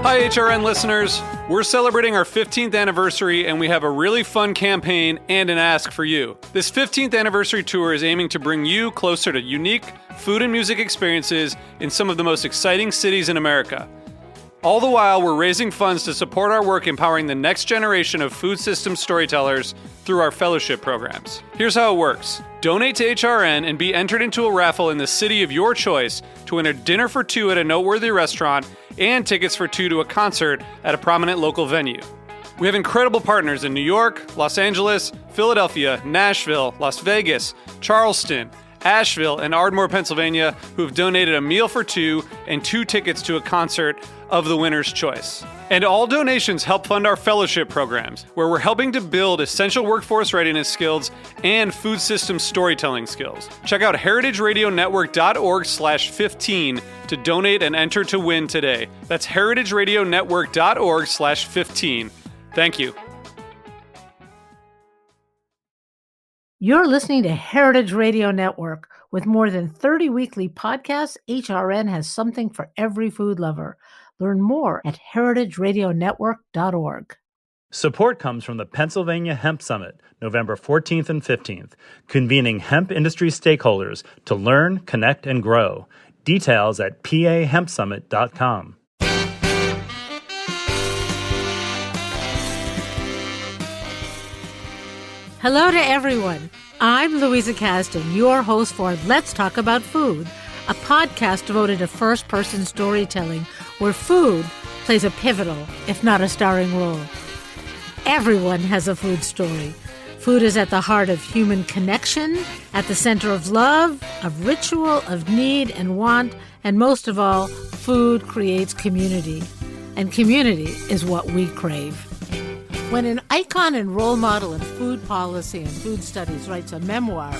Hi, HRN listeners. We're celebrating our 15th anniversary, and we have a really fun campaign and an ask for you. This 15th anniversary tour is aiming to bring you closer to unique food and music experiences in some of the most exciting cities in America. All the while, we're raising funds to support our work empowering the next generation of food systems storytellers through our fellowship programs. Here's how it works. Donate to HRN and be entered into a raffle in the city of your choice to win a dinner for two at a noteworthy restaurant and tickets for two to a concert at a prominent local venue. We have incredible partners in New York, Los Angeles, Philadelphia, Nashville, Las Vegas, Charleston, Asheville, and Ardmore, Pennsylvania, who have donated a meal for two and two tickets to a concert of the winner's choice. And all donations help fund our fellowship programs, where we're helping to build essential workforce readiness skills and food system storytelling skills. Check out heritageradionetwork.org/15 to donate and enter to win today. That's heritageradionetwork.org/15. Thank you. You're listening to Heritage Radio Network. With more than 30 weekly podcasts, HRN has something for every food lover. Learn more at heritageradionetwork.org. Support comes from the Pennsylvania Hemp Summit, November 14th and 15th, convening hemp industry stakeholders to learn, connect, and grow. Details at pahempsummit.com. Hello to everyone. I'm Louisa Caston, your host for Let's Talk About Food, a podcast devoted to first-person storytelling where food plays a pivotal, if not a starring role. Everyone has a food story. Food is at the heart of human connection, at the center of love, of ritual, of need and want, and most of all, food creates community. And community is what we crave. When an icon and role model in food policy and food studies writes a memoir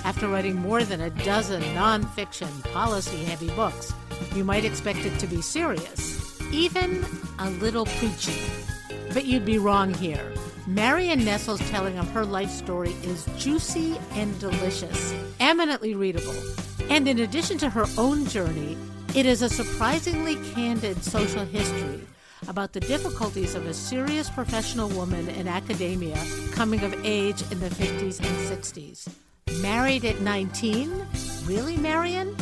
after writing more than a dozen nonfiction, policy-heavy books, you might expect it to be serious, even a little preachy. But you'd be wrong here. Marion Nestle's telling of her life story is juicy and delicious, eminently readable. And in addition to her own journey, it is a surprisingly candid social history about the difficulties of a serious professional woman in academia coming of age in the 50s and 60s. Married at 19? Really, Marion?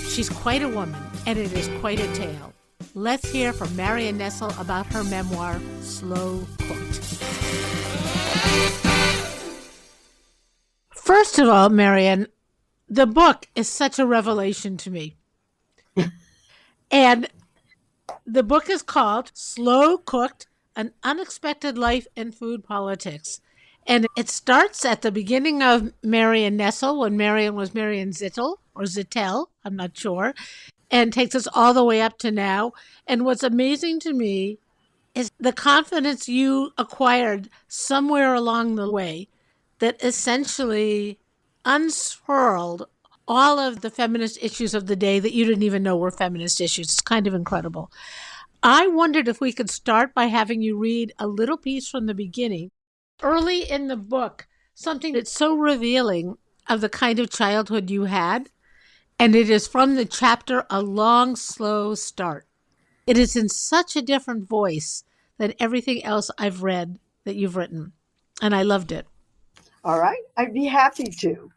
She's quite a woman, and it is quite a tale. Let's hear from Marion Nestle about her memoir, Slow Cooked. First of all, Marion, the book is such a revelation to me. And the book is called Slow Cooked, An Unexpected Life in Food Politics. And it starts at the beginning of Marion Nestle, when Marion was Marion Zittel, or Zittel, I'm not sure, and takes us all the way up to now. And what's amazing to me is the confidence you acquired somewhere along the way that essentially unswirled all of the feminist issues of the day that you didn't even know were feminist issues. It's kind of incredible. I wondered if we could start by having you read a little piece from the beginning. Early in the book, something that's so revealing of the kind of childhood you had, and it is from the chapter A Long, Slow Start. It is in such a different voice than everything else I've read that you've written, and I loved it. All right, I'd be happy to.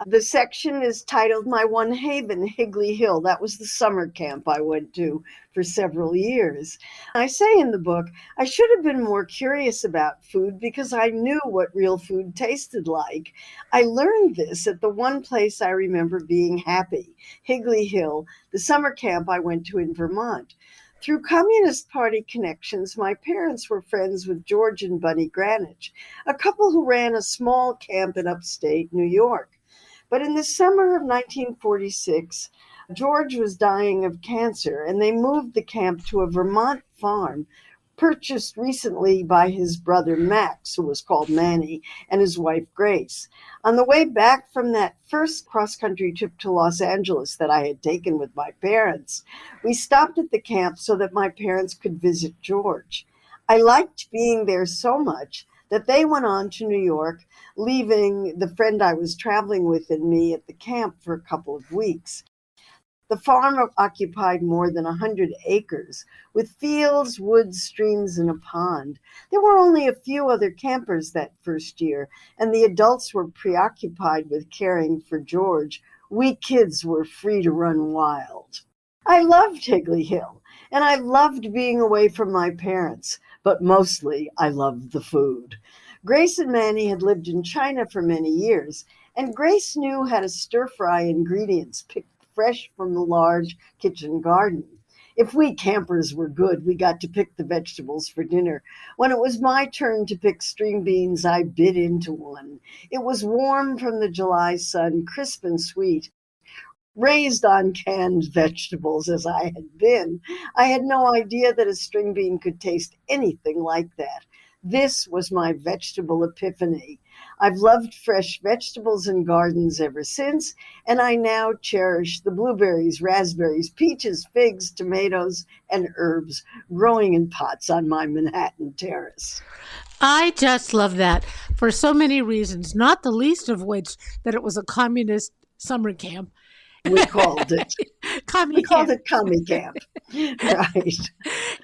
The section is titled My One Haven, Higley Hill. That was the summer camp I went to for several years. I say in the book, I should have been more curious about food because I knew what real food tasted like. I learned this at the one place I remember being happy, Higley Hill, the summer camp I went to in Vermont. Through Communist Party connections, my parents were friends with George and Bunny Greenwich, a couple who ran a small camp in upstate New York. But in the summer of 1946, George was dying of cancer, and they moved the camp to a Vermont farm purchased recently by his brother Max, who was called Manny, and his wife Grace. On the way back from that first cross-country trip to Los Angeles that I had taken with my parents, we stopped at the camp so that my parents could visit George. I liked being there so much that they went on to New York, leaving the friend I was traveling with and me at the camp for a couple of weeks. The farm occupied more than 100 acres, with fields, woods, streams, and a pond. There were only a few other campers that first year, and the adults were preoccupied with caring for George. We kids were free to run wild. I loved Higley Hill, and I loved being away from my parents, but mostly I loved the food. Grace and Manny had lived in China for many years, and Grace knew how to stir fry ingredients picked fresh from the large kitchen garden. If we campers were good, we got to pick the vegetables for dinner. When it was my turn to pick string beans, I bit into one. It was warm from the July sun, crisp and sweet. Raised on canned vegetables as I had been, I had no idea that a string bean could taste anything like that. This was my vegetable epiphany. I've loved fresh vegetables and gardens ever since, and I now cherish the blueberries, raspberries, peaches, figs, tomatoes, and herbs growing in pots on my Manhattan terrace. I just love that for so many reasons, not the least of which that it was a communist summer camp. We called it. Commie We called camp. it Commie Camp. Right.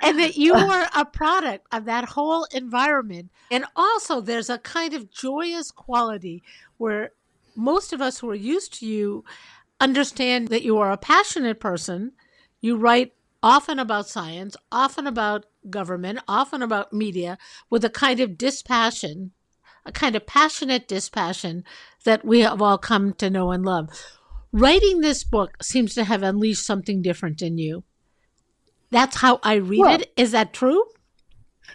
And that you were a product of that whole environment. And also, there's a kind of joyous quality where most of us who are used to you understand that you are a passionate person. You write often about science, often about government, often about media, with a kind of dispassion, a kind of passionate dispassion that we have all come to know and love. Writing this book seems to have unleashed something different in you. That's how I read Well, it. Is that true?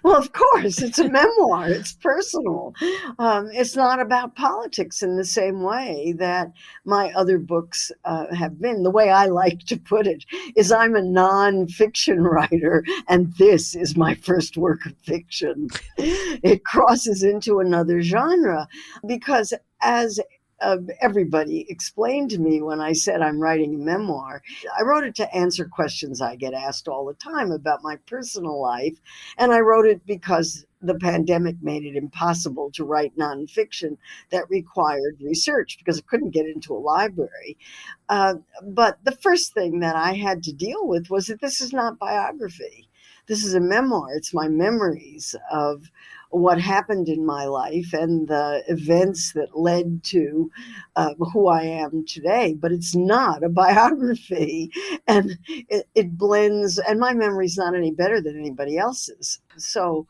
Well, of course, it's a memoir. It's personal. It's not about politics in the same way that my other books have been. The way I like to put it is I'm a nonfiction writer, and this is my first work of fiction. It crosses into another genre because, as everybody explained to me when I said I'm writing a memoir, I wrote it to answer questions I get asked all the time about my personal life. And I wrote it because the pandemic made it impossible to write nonfiction that required research because I couldn't get into a library. But the first thing that I had to deal with was that this is not biography. This is a memoir. It's my memories of what happened in my life and the events that led to who I am today. But it's not a biography. And it blends, and my memory's not any better than anybody else's. So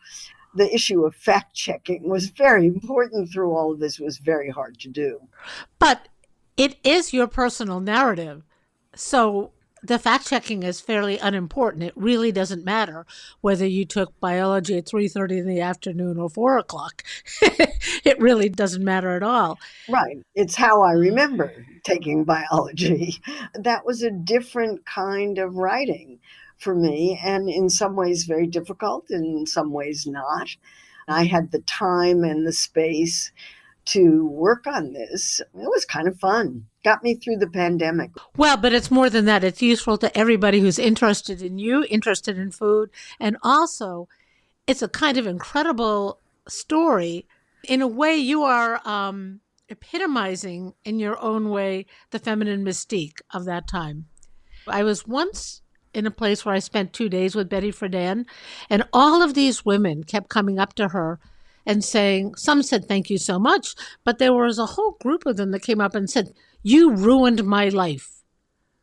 the issue of fact checking was very important through all of this. It was very hard to do. But it is your personal narrative. So the fact checking is fairly unimportant. It really doesn't matter whether you took biology at 3:30 in the afternoon or 4 o'clock. It really doesn't matter at all. Right. It's how I remember taking biology. That was a different kind of writing for me, and in some ways very difficult, in some ways not. I had the time and the space to work on this. It was kind of fun. Got me through the pandemic. Well, but it's more than that. It's useful to everybody who's interested in you, interested in food, and also it's a kind of incredible story. In a way, you are epitomizing in your own way the feminine mystique of that time. I was once in a place where I spent 2 days with Betty Friedan, and all of these women kept coming up to her and saying, some said, thank you so much, but there was a whole group of them that came up and said, you ruined my life.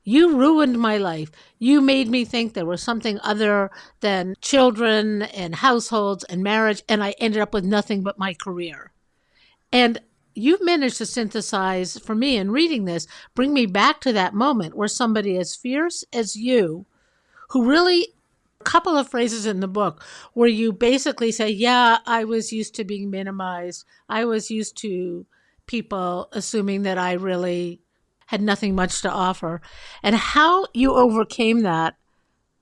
You ruined my life. You made me think there was something other than children and households and marriage, and I ended up with nothing but my career. And you've managed to synthesize, for me in reading this, bring me back to that moment where somebody as fierce as you, who really, a couple of phrases in the book where you basically say, yeah, I was used to being minimized. I was used to people assuming that I really had nothing much to offer. And how you overcame that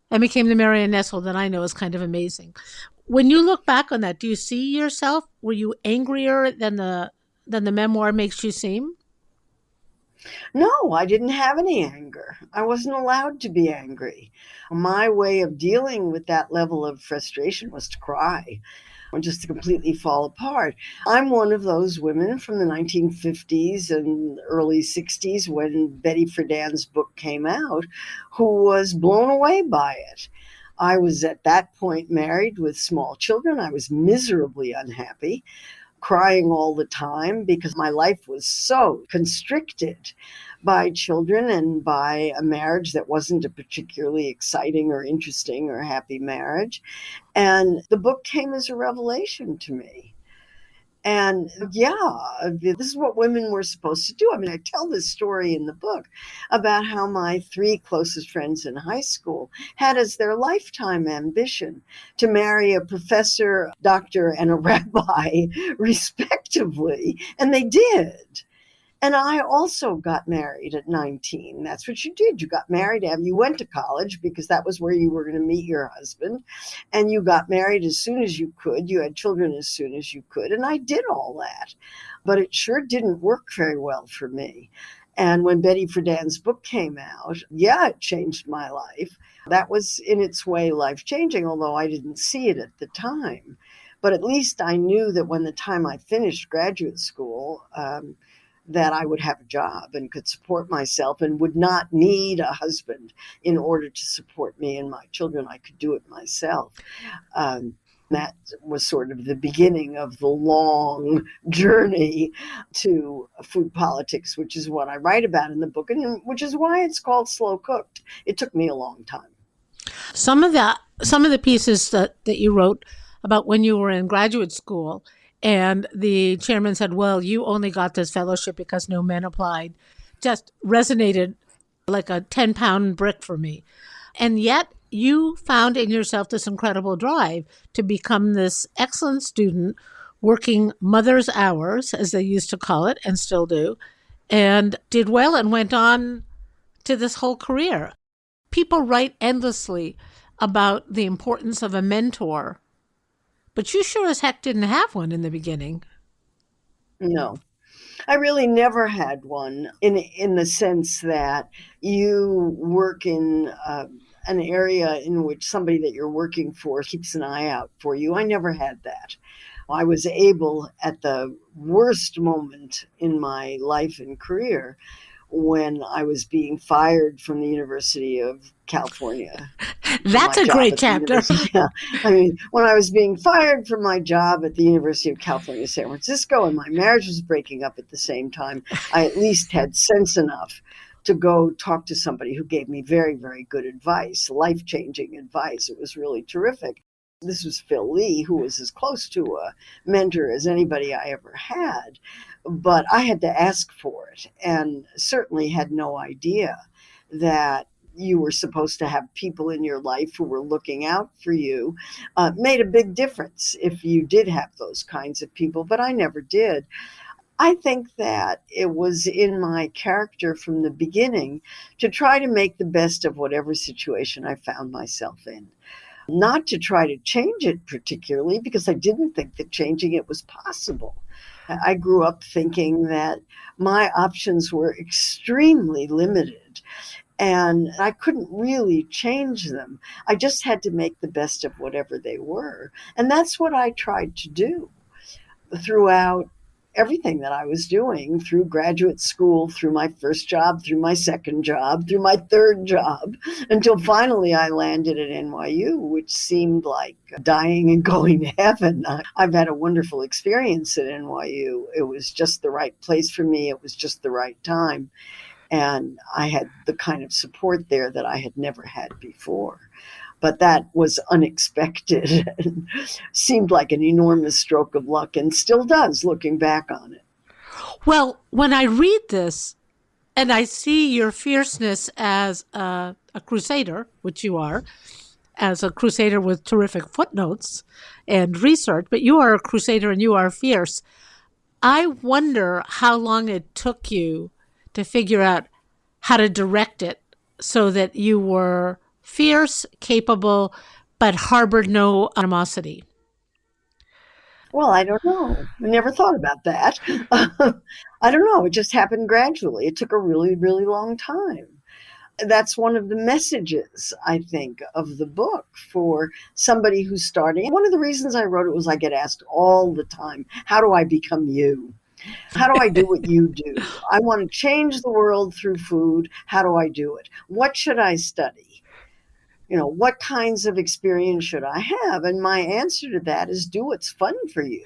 and became the Marion Nestle that I know is kind of amazing. When you look back on that, do you see yourself? Were you angrier than the memoir makes you seem? No, I didn't have any anger. I wasn't allowed to be angry. My way of dealing with that level of frustration was to cry. just to completely fall apart. I'm one of those women from the 1950s and early 60s when Betty Friedan's book came out who was blown away by it. I was at that point married with small children. I was miserably unhappy, crying all the time because my life was so constricted by children and by a marriage that wasn't a particularly exciting or interesting or happy marriage. And the book came as a revelation to me. And yeah, this is what women were supposed to do. I mean, I tell this story in the book about how my three closest friends in high school had as their lifetime ambition to marry a professor, doctor, and a rabbi, respectively. And they did. And I also got married at 19. That's what you did. You got married after you went to college because that was where you were going to meet your husband. And you got married as soon as you could. You had children as soon as you could. And I did all that. But it sure didn't work very well for me. And when Betty Friedan's book came out, yeah, it changed my life. That was in its way life-changing, although I didn't see it at the time. But at least I knew that when the time I finished graduate school, that I would have a job and could support myself and would not need a husband in order to support me and my children. I could do it myself. That was sort of the beginning of the long journey to food politics, which is what I write about in the book, and which is why it's called Slow Cooked. It took me a long time. Some of the pieces that you wrote about when you were in graduate school, and the chairman said, well, you only got this fellowship because no men applied, just resonated like a 10-pound brick for me. And yet you found in yourself this incredible drive to become this excellent student, working mother's hours, as they used to call it, and still do, and did well and went on to this whole career. People write endlessly about the importance of a mentor, but you sure as heck didn't have one in the beginning. No, I really never had one in the sense that you work in an area in which somebody that you're working for keeps an eye out for you. I never had that. I was able at the worst moment in my life and career when I was being fired from the University of California. That's a great chapter. Yeah. I mean, when I was being fired from my job at the University of California, San Francisco, and my marriage was breaking up at the same time, I at least had sense enough to go talk to somebody who gave me very, very good advice, life-changing advice. It was really terrific. This was Phil Lee, who was as close to a mentor as anybody I ever had. But I had to ask for it, and certainly had no idea that you were supposed to have people in your life who were looking out for you. Made a big difference if you did have those kinds of people, but I never did. I think that it was in my character from the beginning to try to make the best of whatever situation I found myself in. Not to try to change it particularly, because I didn't think that changing it was possible. I grew up thinking that my options were extremely limited and I couldn't really change them. I just had to make the best of whatever they were. And that's what I tried to do throughout everything that I was doing, through graduate school, through my first job, through my second job, through my third job, until finally I landed at NYU, which seemed like dying and going to heaven. I've had a wonderful experience at NYU. It was just the right place for me. It was just the right time. And I had the kind of support there that I had never had before. But that was unexpected and seemed like an enormous stroke of luck, and still does, looking back on it. Well, when I read this and I see your fierceness as a crusader, which you are, as a crusader with terrific footnotes and research, but you are a crusader and you are fierce, I wonder how long it took you to figure out how to direct it so that you were fierce, capable, but harbored no animosity. Well, I don't know. I never thought about that. I don't know. It just happened gradually. It took a really, really long time. That's one of the messages, I think, of the book for somebody who's starting. One of the reasons I wrote it was I get asked all the time, how do I become you? How do I do what you do? I want to change the world through food. How do I do it? What should I study? What kinds of experience should I have? And my answer to that is do what's fun for you,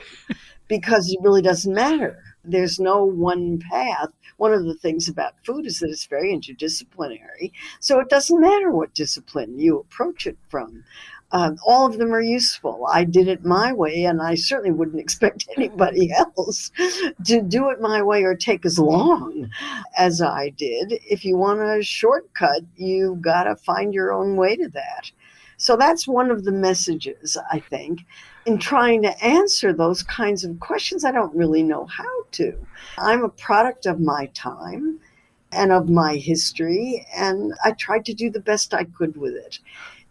because it really doesn't matter. There's no one path. One of the things about food is that it's very interdisciplinary. So it doesn't matter what discipline you approach it from. All of them are useful. I did it my way, and I certainly wouldn't expect anybody else to do it my way or take as long as I did. If you want a shortcut, you've got to find your own way to that. So that's one of the messages, I think, in trying to answer those kinds of questions. I don't really know how to. I'm a product of my time and of my history, and I tried to do the best I could with it.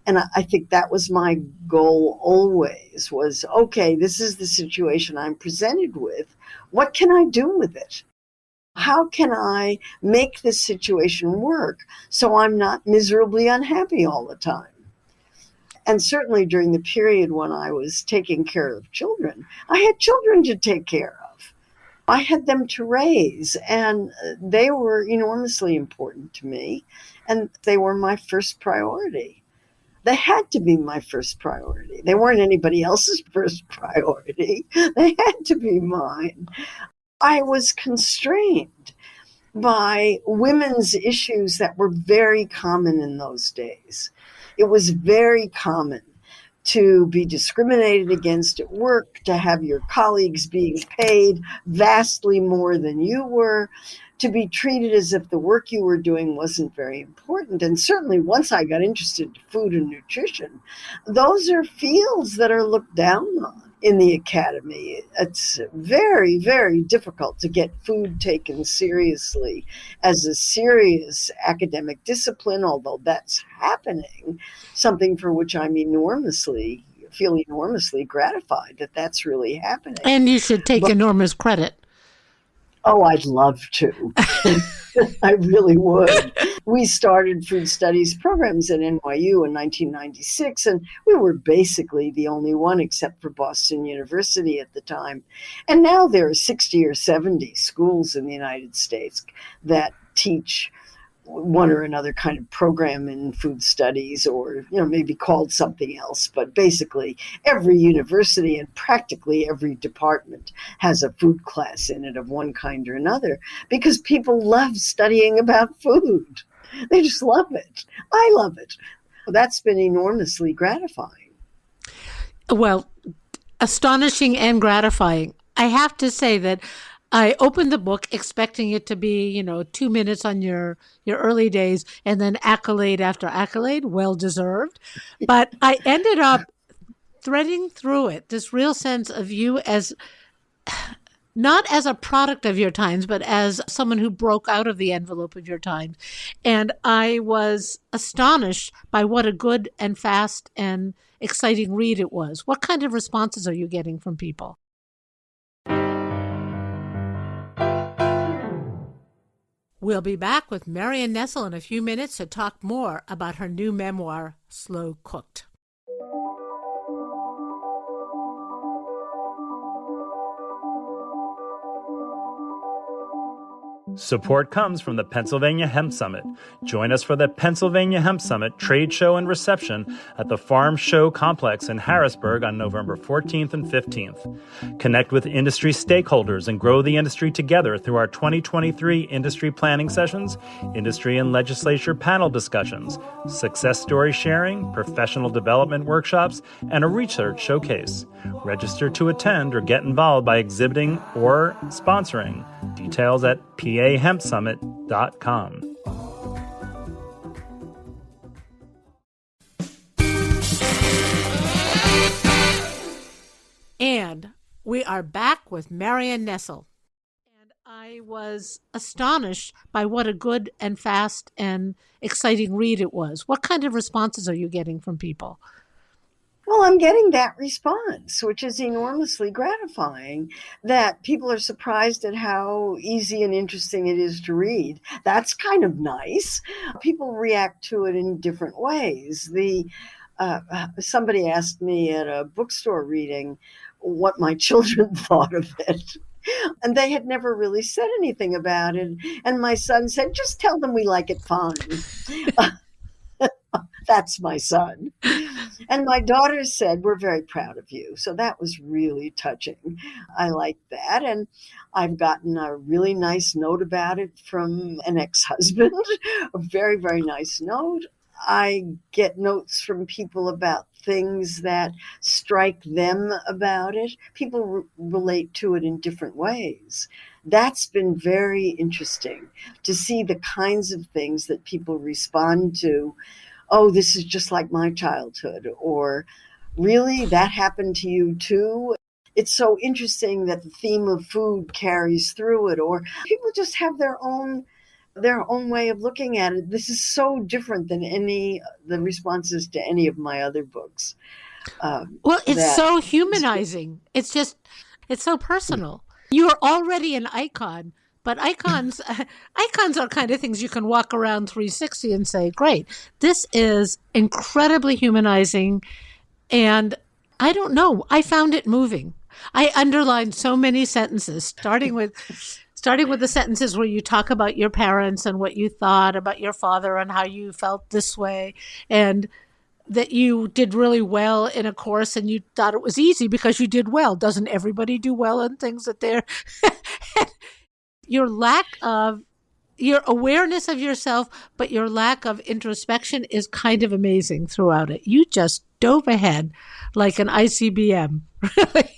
And I think that was my goal always, was, okay, this is the situation I'm presented with. What can I do with it? How can I make this situation work so I'm not miserably unhappy all the time? And certainly during the period when I was taking care of children, I had children to take care of. I had them to raise, and they were enormously important to me, and they were my first priority. They had to be my first priority. They weren't anybody else's first priority. They had to be mine. I was constrained by women's issues that were very common in those days. It was very common to be discriminated against at work, to have your colleagues being paid vastly more than you were, to be treated as if the work you were doing wasn't very important. And certainly once I got interested in food and nutrition, those are fields that are looked down on in the academy. It's very, very difficult to get food taken seriously as a serious academic discipline, although that's happening, something for which I'm feel enormously gratified that that's really happening. And you should take enormous credit. Oh, I'd love to. I really would. We started food studies programs at NYU in 1996, and we were basically the only one except for Boston University at the time. And now there are 60 or 70 schools in the United States that teach one or another kind of program in food studies, or maybe called something else, but basically every university and practically every department has a food class in it of one kind or another, because people love studying about food. They just love it. I love it. That's been enormously gratifying. Well, astonishing and gratifying. I have to say that I opened the book expecting it to be, 2 minutes on your early days and then accolade after accolade, well deserved. But I ended up threading through it this real sense of you as not as a product of your times, but as someone who broke out of the envelope of your times. And I was astonished by what a good and fast and exciting read it was. What kind of responses are you getting from people? We'll be back with Marion Nestle in a few minutes to talk more about her new memoir, Slow Cooked. Support comes from the Pennsylvania Hemp Summit. Join us for the Pennsylvania Hemp Summit trade show and reception at the Farm Show Complex in Harrisburg on November 14th and 15th. Connect with industry stakeholders and grow the industry together through our 2023 industry planning sessions, industry and legislature panel discussions, success story sharing, professional development workshops, and a research showcase. Register to attend or get involved by exhibiting or sponsoring. Details at pahempsummit.com. And we are back with Marion Nestle. And I was astonished by what a good and fast and exciting read it was. What kind of responses are you getting from people? Well, I'm getting that response, which is enormously gratifying, that people are surprised at how easy and interesting it is to read. That's kind of nice. People react to it in different ways. Somebody asked me at a bookstore reading what my children thought of it. And they had never really said anything about it. And my son said, just tell them we like it fine. That's my son. And my daughter said, we're very proud of you. So that was really touching. I like that. And I've gotten a really nice note about it from an ex-husband, a very, very nice note. I get notes from people about things that strike them about it. People relate to it in different ways. That's been very interesting to see the kinds of things that people respond to. Oh, this is just like my childhood, or really, that happened to you too. It's so interesting that the theme of food carries through it, or people just have their own way of looking at it. This is so different than the responses to any of my other books. Well, it's so humanizing. It's so personal. You're already an icon, but icons are kind of things you can walk around 360 and say, great, this is incredibly humanizing. And I don't know, I found it moving. I underlined so many sentences, starting with the sentences where you talk about your parents and what you thought about your father and how you felt this way, and that you did really well in a course and you thought it was easy because you did well. Doesn't everybody do well in things that they're... Your awareness of yourself, but your lack of introspection is kind of amazing throughout it. You just dove ahead like an ICBM, really,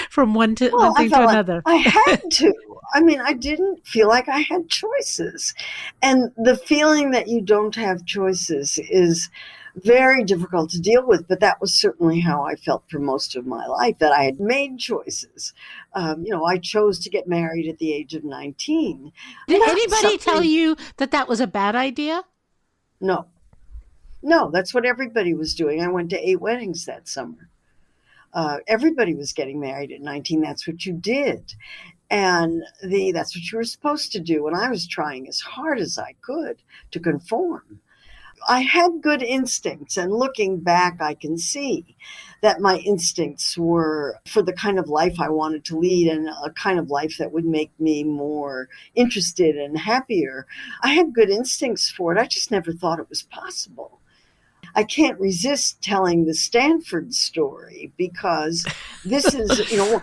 from one thing to another. I had to. I mean, I didn't feel like I had choices. And the feeling that you don't have choices is very difficult to deal with, but that was certainly how I felt for most of my life, that I had made choices. I chose to get married at the age of 19. Did anybody tell you that was a bad idea? No, that's what everybody was doing. I went to 8 weddings that summer. Everybody was getting married at 19. That's what you did. And that's what you were supposed to do. And I was trying as hard as I could to conform. I had good instincts, and looking back, I can see that my instincts were for the kind of life I wanted to lead, and a kind of life that would make me more interested and happier. I had good instincts for it. I just never thought it was possible. I can't resist telling the Stanford story because this is a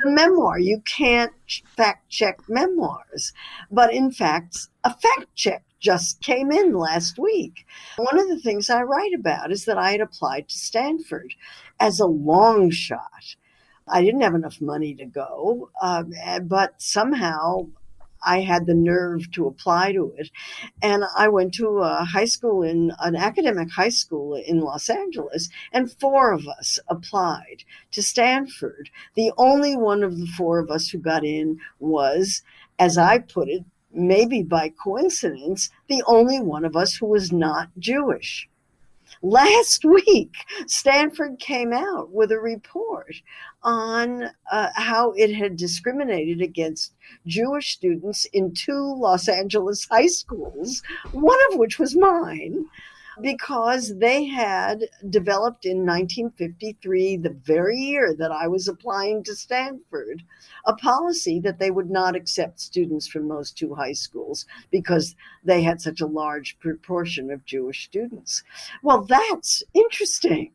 memoir. You can't fact check memoirs. But in fact, a fact check just came in last week. One of the things I write about is that I had applied to Stanford as a long shot. I didn't have enough money to go, but somehow I had the nerve to apply to it. And I went to an academic high school in Los Angeles, and 4 of us applied to Stanford. The only one of the 4 of us who got in was, as I put it, maybe by coincidence, the only one of us who was not Jewish. Last week, Stanford came out with a report on how it had discriminated against Jewish students in 2 Los Angeles high schools, one of which was mine, because they had developed in 1953, the very year that I was applying to Stanford, a policy that they would not accept students from those 2 high schools because they had such a large proportion of Jewish students. Well, that's interesting.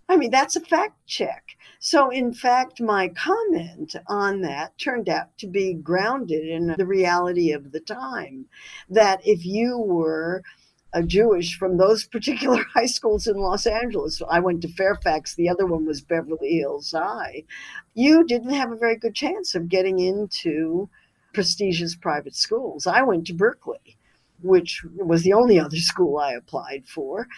I mean, that's a fact check. So, in fact, my comment on that turned out to be grounded in the reality of the time, that if you were a Jewish from those particular high schools in Los Angeles, I went to Fairfax, the other one was Beverly Hills High, you didn't have a very good chance of getting into prestigious private schools. I went to Berkeley, which was the only other school I applied for,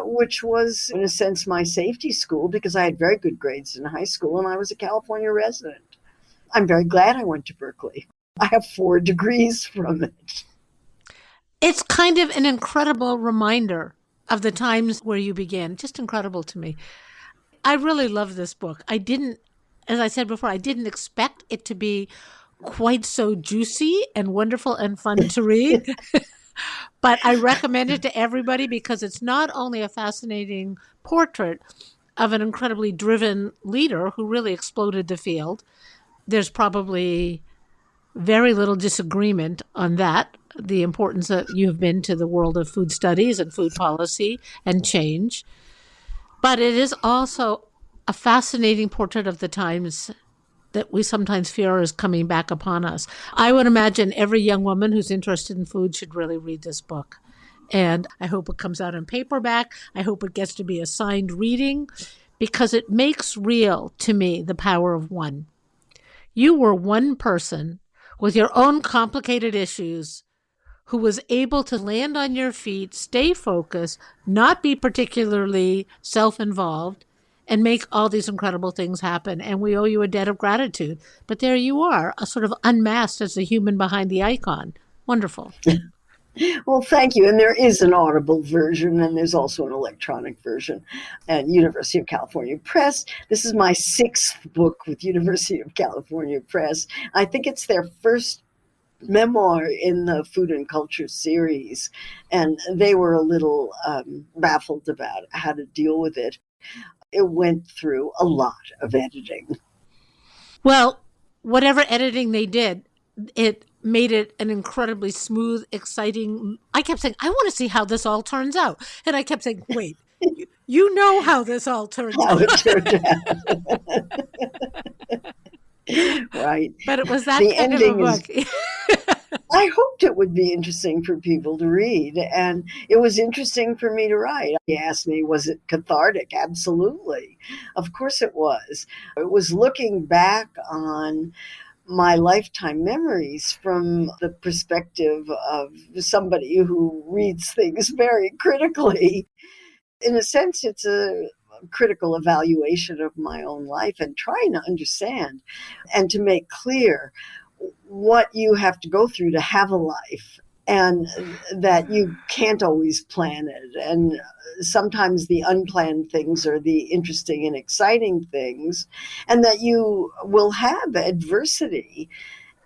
which was, in a sense, my safety school because I had very good grades in high school and I was a California resident. I'm very glad I went to Berkeley. I have 4 degrees from it. It's kind of an incredible reminder of the times where you began. Just incredible to me. I really love this book. As I said before, I didn't expect it to be quite so juicy and wonderful and fun to read. But I recommend it to everybody because it's not only a fascinating portrait of an incredibly driven leader who really exploded the field. There's probably very little disagreement on that, the importance that you have been to the world of food studies and food policy and change. But it is also a fascinating portrait of the times that we sometimes fear is coming back upon us. I would imagine every young woman who's interested in food should really read this book. And I hope it comes out in paperback. I hope it gets to be a signed reading because it makes real to me the power of one. You were one person with your own complicated issues who was able to land on your feet, stay focused, not be particularly self-involved, and make all these incredible things happen. And we owe you a debt of gratitude. But there you are, a sort of unmasked as the human behind the icon. Wonderful. Well, thank you. And there is an Audible version, and there's also an electronic version at University of California Press. This is my 6th book with University of California Press. I think it's their first memoir in the food and culture series, and they were a little baffled about how to deal with it. It went through a lot of editing. Well, whatever editing they did, it made it an incredibly smooth, exciting. I kept saying, I want to see how this all turns out. And I kept saying, wait, you know how this all turns out. It turned out. Right. But it was that kind of a book. I hoped it would be interesting for people to read, and it was interesting for me to write. He asked me, was it cathartic? Absolutely. Of course it was. It was looking back on my lifetime memories from the perspective of somebody who reads things very critically. In a sense, it's a critical evaluation of my own life and trying to understand and to make clear what you have to go through to have a life, and that you can't always plan it. And sometimes the unplanned things are the interesting and exciting things, and that you will have adversity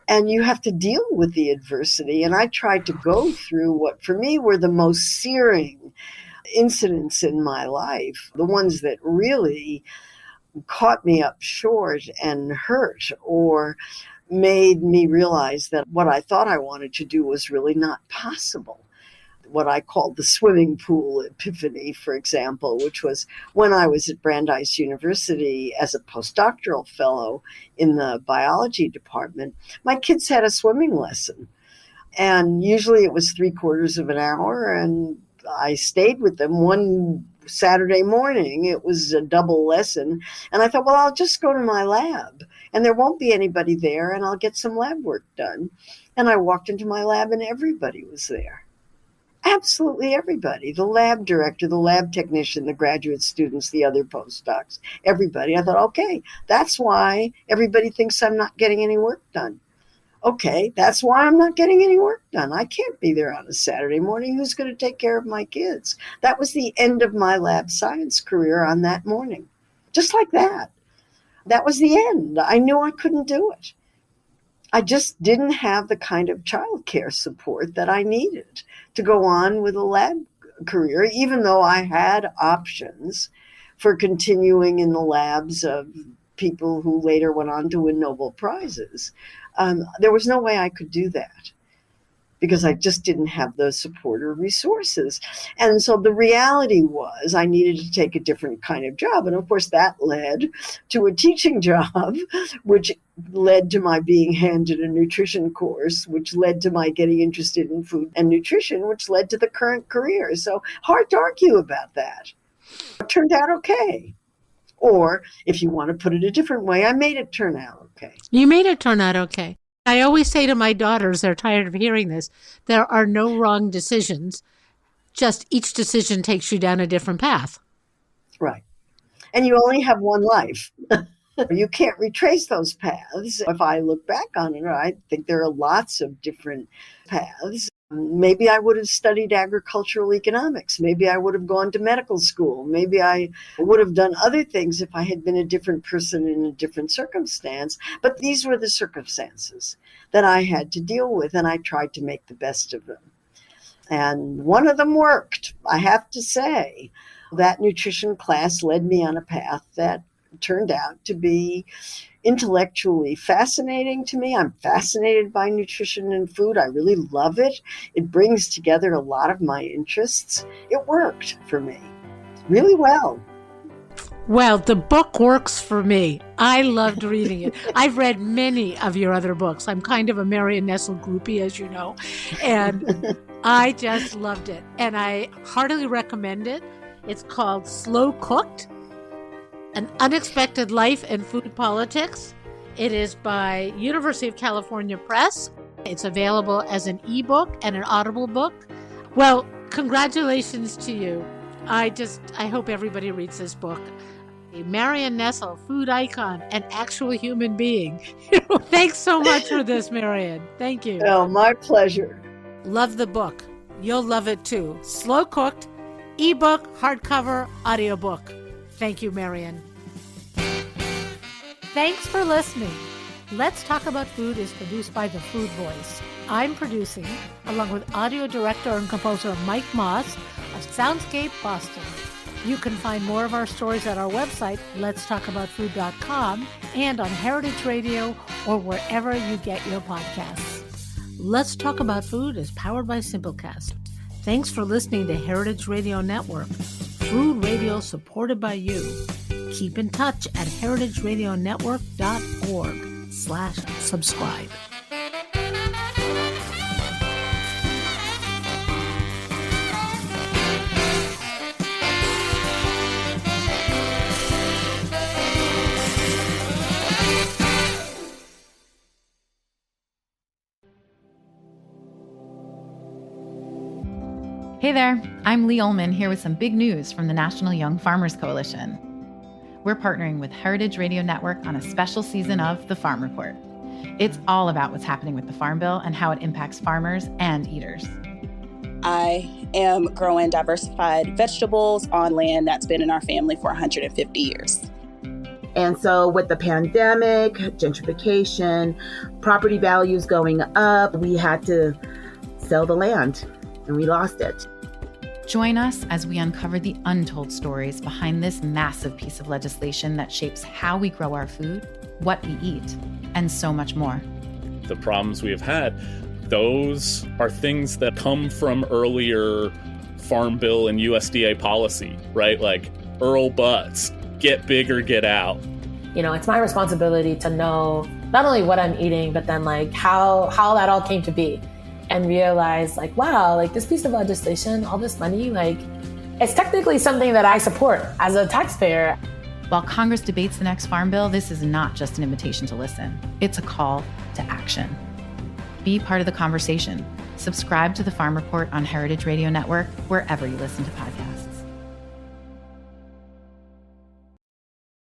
and you have to deal with the adversity. And I tried to go through what for me were the most searing incidents in my life, the ones that really caught me up short and hurt or made me realize that what I thought I wanted to do was really not possible. What I called the swimming pool epiphany, for example, which was when I was at Brandeis University as a postdoctoral fellow in the biology department. My kids had a swimming lesson, and usually it was 3/4 of an hour, and I stayed with them one Saturday morning. It was a double lesson. And I thought, well, I'll just go to my lab and there won't be anybody there and I'll get some lab work done. And I walked into my lab and everybody was there. Absolutely everybody. The lab director, the lab technician, the graduate students, the other postdocs, everybody. I thought, okay, that's why everybody thinks I'm not getting any work done. Okay, that's why I'm not getting any work done. I can't be there on a Saturday morning. Who's going to take care of my kids? That was the end of my lab science career on that morning. Just like that. That was the end. I knew I couldn't do it. I just didn't have the kind of childcare support that I needed to go on with a lab career, even though I had options for continuing in the labs of people who later went on to win Nobel Prizes. There was no way I could do that because I just didn't have those support or resources. And so the reality was I needed to take a different kind of job. And of course, that led to a teaching job, which led to my being handed a nutrition course, which led to my getting interested in food and nutrition, which led to the current career. So hard to argue about that. It turned out okay. Or if you want to put it a different way, I made it turn out okay. You made it turn out okay. I always say to my daughters, they're tired of hearing this, there are no wrong decisions. Just each decision takes you down a different path. Right. And you only have one life. You can't retrace those paths. If I look back on it, I think there are lots of different paths. Maybe I would have studied agricultural economics. Maybe I would have gone to medical school. Maybe I would have done other things if I had been a different person in a different circumstance. But these were the circumstances that I had to deal with, and I tried to make the best of them. And one of them worked, I have to say. That nutrition class led me on a path that turned out to be intellectually fascinating to me. I'm fascinated by nutrition and food. I really love it. It brings together a lot of my interests. It worked for me really well. Well, the book works for me. I loved reading it. I've read many of your other books. I'm kind of a Marion Nestle groupie, as you know, and I just loved it. And I heartily recommend it. It's called Slow Cooked: An Unexpected Life in Food Politics. It is by University of California Press. It's available as an ebook and an Audible book. Well, congratulations to you. I hope everybody reads this book. Marion Nestle, food icon, an actual human being. Thanks so much for this, Marion. Thank you. Oh, my pleasure. Love the book. You'll love it too. Slow Cooked, ebook, hardcover, audiobook. Thank you, Marion. Thanks for listening. Let's Talk About Food is produced by The Food Voice. I'm producing, along with audio director and composer Mike Moss of Soundscape Boston. You can find more of our stories at our website, letstalkaboutfood.com, and on Heritage Radio or wherever you get your podcasts. Let's Talk About Food is powered by Simplecast. Thanks for listening to Heritage Radio Network, food radio supported by you. Keep in touch at heritageradionetwork.org/subscribe. Hey there, I'm Lee Ullman here with some big news from the National Young Farmers Coalition. We're partnering with Heritage Radio Network on a special season of The Farm Report. It's all about what's happening with the Farm Bill and how it impacts farmers and eaters. I am growing diversified vegetables on land that's been in our family for 150 years. And so with the pandemic, gentrification, property values going up, we had to sell the land and we lost it. Join us as we uncover the untold stories behind this massive piece of legislation that shapes how we grow our food, what we eat, and so much more. The problems we have had, those are things that come from earlier Farm Bill and USDA policy, right? Like Earl Butts, get big or get out. It's my responsibility to know not only what I'm eating, but then like how that all came to be. And realize like, wow, like this piece of legislation, all this money, like it's technically something that I support as a taxpayer. While Congress debates the next Farm Bill, this is not just an invitation to listen. It's a call to action. Be part of the conversation. Subscribe to The Farm Report on Heritage Radio Network, wherever you listen to podcasts.